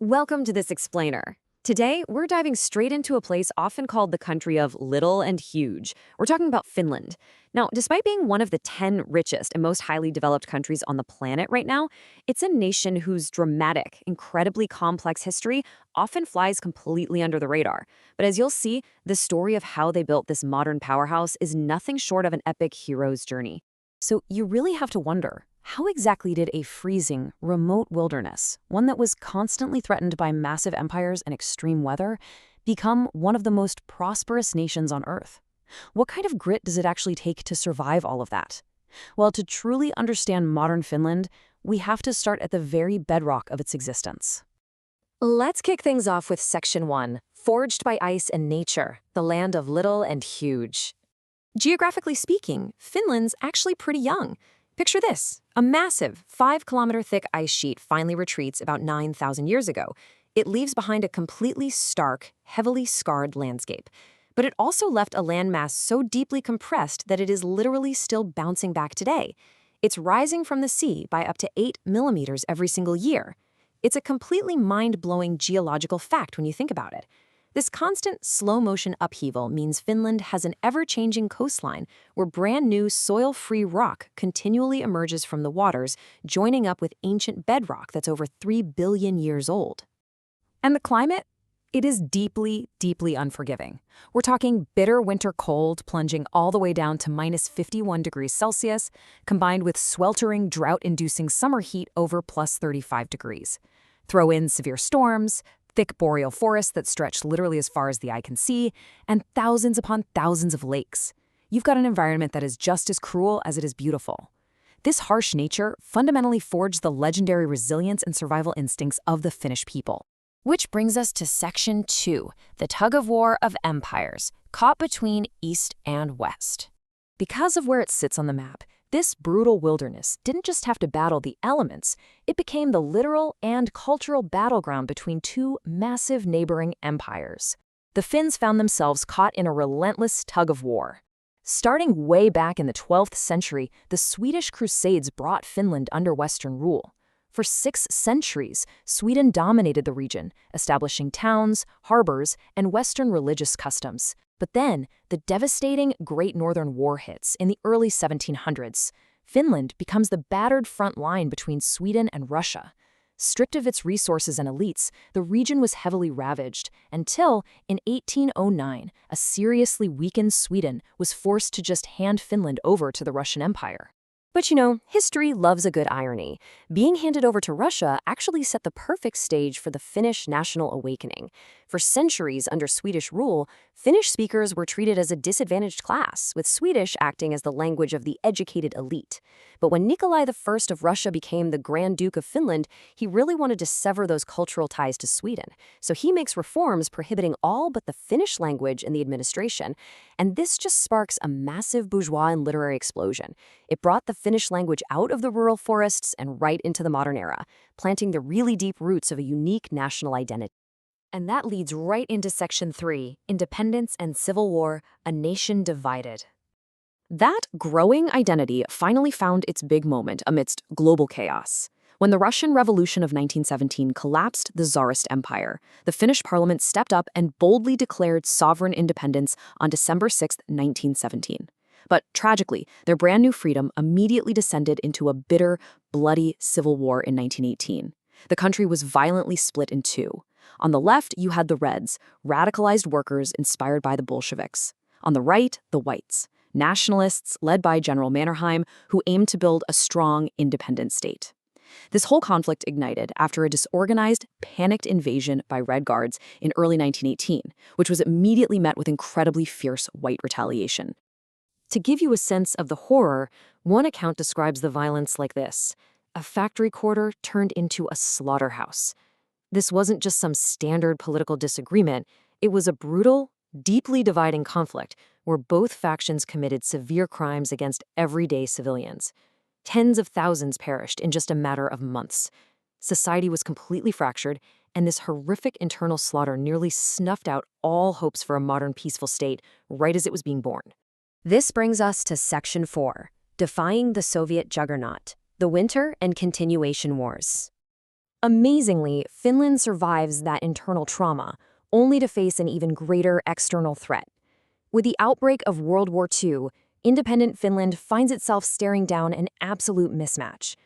Welcome to this explainer. Today, we're diving straight into a place often called the country of little and huge. We're talking about Finland. Now, despite being one of the 10 richest and most highly developed countries on the planet right now, it's a nation whose dramatic, incredibly complex history often flies completely under the radar. But as you'll see, the story of how they built this modern powerhouse is nothing short of an epic hero's journey. So you really have to wonder, how exactly did a freezing, remote wilderness, one that was constantly threatened by massive empires and extreme weather, become one of the most prosperous nations on Earth? What kind of grit does it actually take to survive all of that? Well, to truly understand modern Finland, we have to start at the very bedrock of its existence. Let's kick things off with Section 1, Forged by Ice and Nature, the land of little and huge. Geographically speaking, Finland's actually pretty young. Picture this. A massive, 5-kilometer-thick ice sheet finally retreats about 9,000 years ago. It leaves behind a completely stark, heavily scarred landscape. But it also left a landmass so deeply compressed that it is literally still bouncing back today. It's rising from the sea by up to 8 millimeters every single year. It's a completely mind-blowing geological fact when you think about it. This constant slow-motion upheaval means Finland has an ever-changing coastline where brand-new soil-free rock continually emerges from the waters, joining up with ancient bedrock that's over 3 billion years old. And the climate? It is deeply, deeply unforgiving. We're talking bitter winter cold plunging all the way down to minus 51 degrees Celsius, combined with sweltering, drought-inducing summer heat over plus 35 degrees. Throw in severe storms, thick boreal forests that stretch literally as far as the eye can see, and thousands upon thousands of lakes. You've got an environment that is just as cruel as it is beautiful. This harsh nature fundamentally forged the legendary resilience and survival instincts of the Finnish people. Which brings us to Section 2, the tug-of-war of empires, caught between East and West. Because of where it sits on the map, this brutal wilderness didn't just have to battle the elements, it became the literal and cultural battleground between two massive neighboring empires. The Finns found themselves caught in a relentless tug-of-war. Starting way back in the 12th century, the Swedish Crusades brought Finland under Western rule. For 6 centuries, Sweden dominated the region, establishing towns, harbors, and Western religious customs. But then, the devastating Great Northern War hits in the early 1700s. Finland becomes the battered front line between Sweden and Russia. Stripped of its resources and elites, the region was heavily ravaged until, in 1809, a seriously weakened Sweden was forced to just hand Finland over to the Russian Empire. But history loves a good irony. Being handed over to Russia actually set the perfect stage for the Finnish national awakening. For centuries under Swedish rule, Finnish speakers were treated as a disadvantaged class, with Swedish acting as the language of the educated elite. But when Nikolai I of Russia became the Grand Duke of Finland, he really wanted to sever those cultural ties to Sweden. So he makes reforms prohibiting all but the Finnish language in the administration. And this just sparks a massive bourgeois and literary explosion. It brought the Finnish language out of the rural forests and right into the modern era, planting the really deep roots of a unique national identity. And that leads right into Section 3, Independence and Civil War, a nation divided. That growing identity finally found its big moment amidst global chaos. When the Russian Revolution of 1917 collapsed the Tsarist Empire, the Finnish parliament stepped up and boldly declared sovereign independence on December 6, 1917. But tragically, their brand new freedom immediately descended into a bitter, bloody civil war in 1918. The country was violently split in two. On the left, you had the Reds, radicalized workers inspired by the Bolsheviks. On the right, the Whites, nationalists led by General Mannerheim, who aimed to build a strong, independent state. This whole conflict ignited after a disorganized, panicked invasion by Red Guards in early 1918, which was immediately met with incredibly fierce white retaliation. To give you a sense of the horror, one account describes the violence like this: a factory quarter turned into a slaughterhouse. This wasn't just some standard political disagreement, it was a brutal, deeply dividing conflict where both factions committed severe crimes against everyday civilians. Tens of thousands perished in just a matter of months. Society was completely fractured, and this horrific internal slaughter nearly snuffed out all hopes for a modern peaceful state right as it was being born. This brings us to Section 4, Defying the Soviet Juggernaut, the Winter and Continuation Wars. Amazingly, Finland survives that internal trauma, only to face an even greater external threat. With the outbreak of World War II, independent Finland finds itself staring down an absolute mismatch.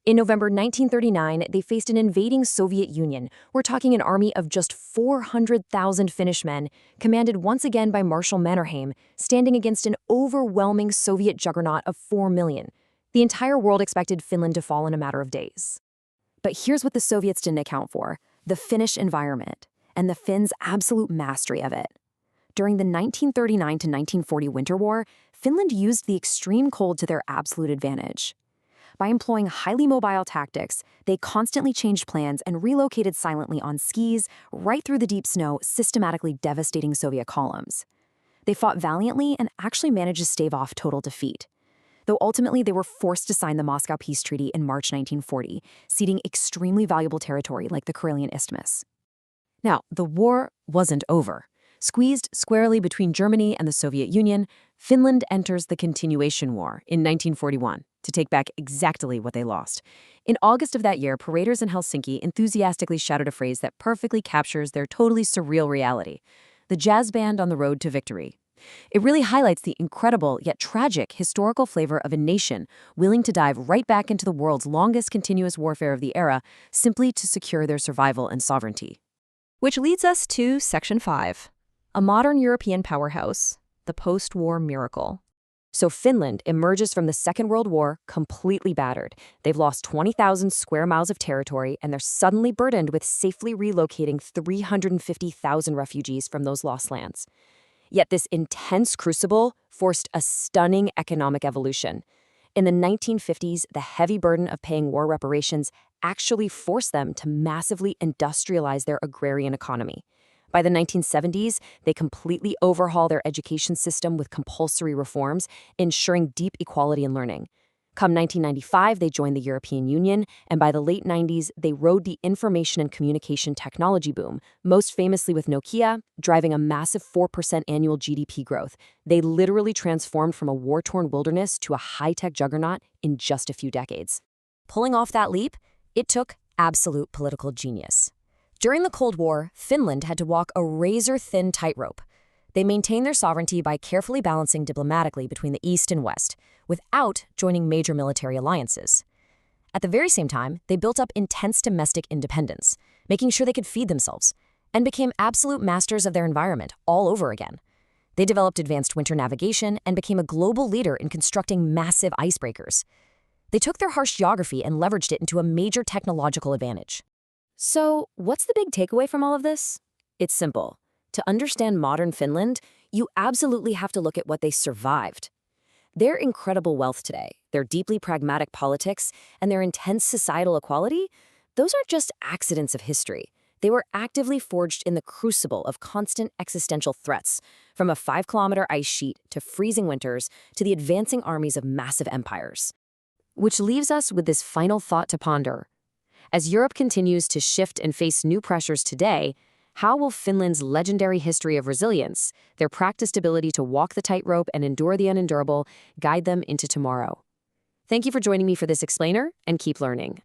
In November 1939, they faced an invading Soviet Union. We're talking an army of just 400,000 Finnish men, commanded once again by Marshal Mannerheim, standing against an overwhelming Soviet juggernaut of 4 million. The entire world expected Finland to fall in a matter of days. But here's what the Soviets didn't account for: the Finnish environment, and the Finns' absolute mastery of it. During the 1939 to 1940 Winter War, Finland used the extreme cold to their absolute advantage. By employing highly mobile tactics, they constantly changed plans and relocated silently on skis right through the deep snow, systematically devastating Soviet columns. They fought valiantly and actually managed to stave off total defeat, though ultimately they were forced to sign the Moscow Peace Treaty in March 1940, ceding extremely valuable territory like the Karelian Isthmus. Now, the war wasn't over. Squeezed squarely between Germany and the Soviet Union, Finland enters the Continuation War in 1941 to take back exactly what they lost. In August of that year, paraders in Helsinki enthusiastically shouted a phrase that perfectly captures their totally surreal reality: the jazz band on the road to victory. It really highlights the incredible yet tragic historical flavor of a nation willing to dive right back into the world's longest continuous warfare of the era simply to secure their survival and sovereignty. Which leads us to Section 5, a modern European powerhouse, the post-war miracle. So Finland emerges from the Second World War completely battered. They've lost 20,000 square miles of territory, and they're suddenly burdened with safely relocating 350,000 refugees from those lost lands. Yet this intense crucible forced a stunning economic evolution. In the 1950s, the heavy burden of paying war reparations actually forced them to massively industrialize their agrarian economy. By the 1970s, they completely overhaul their education system with compulsory reforms, ensuring deep equality in learning. Come 1995, they joined the European Union, and by the late 90s, they rode the information and communication technology boom, most famously with Nokia, driving a massive 4% annual GDP growth. They literally transformed from a war-torn wilderness to a high-tech juggernaut in just a few decades. Pulling off that leap, it took absolute political genius. During the Cold War, Finland had to walk a razor-thin tightrope. They maintained their sovereignty by carefully balancing diplomatically between the East and West, without joining major military alliances. At the very same time, they built up intense domestic independence, making sure they could feed themselves, and became absolute masters of their environment all over again. They developed advanced winter navigation and became a global leader in constructing massive icebreakers. They took their harsh geography and leveraged it into a major technological advantage. So, what's the big takeaway from all of this? It's simple. To understand modern Finland, you absolutely have to look at what they survived. Their incredible wealth today, their deeply pragmatic politics, and their intense societal equality, those aren't just accidents of history. They were actively forged in the crucible of constant existential threats, from a 5-kilometer ice sheet to freezing winters to the advancing armies of massive empires. Which leaves us with this final thought to ponder. As Europe continues to shift and face new pressures today, how will Finland's legendary history of resilience, their practiced ability to walk the tightrope and endure the unendurable, guide them into tomorrow? Thank you for joining me for this explainer, and keep learning.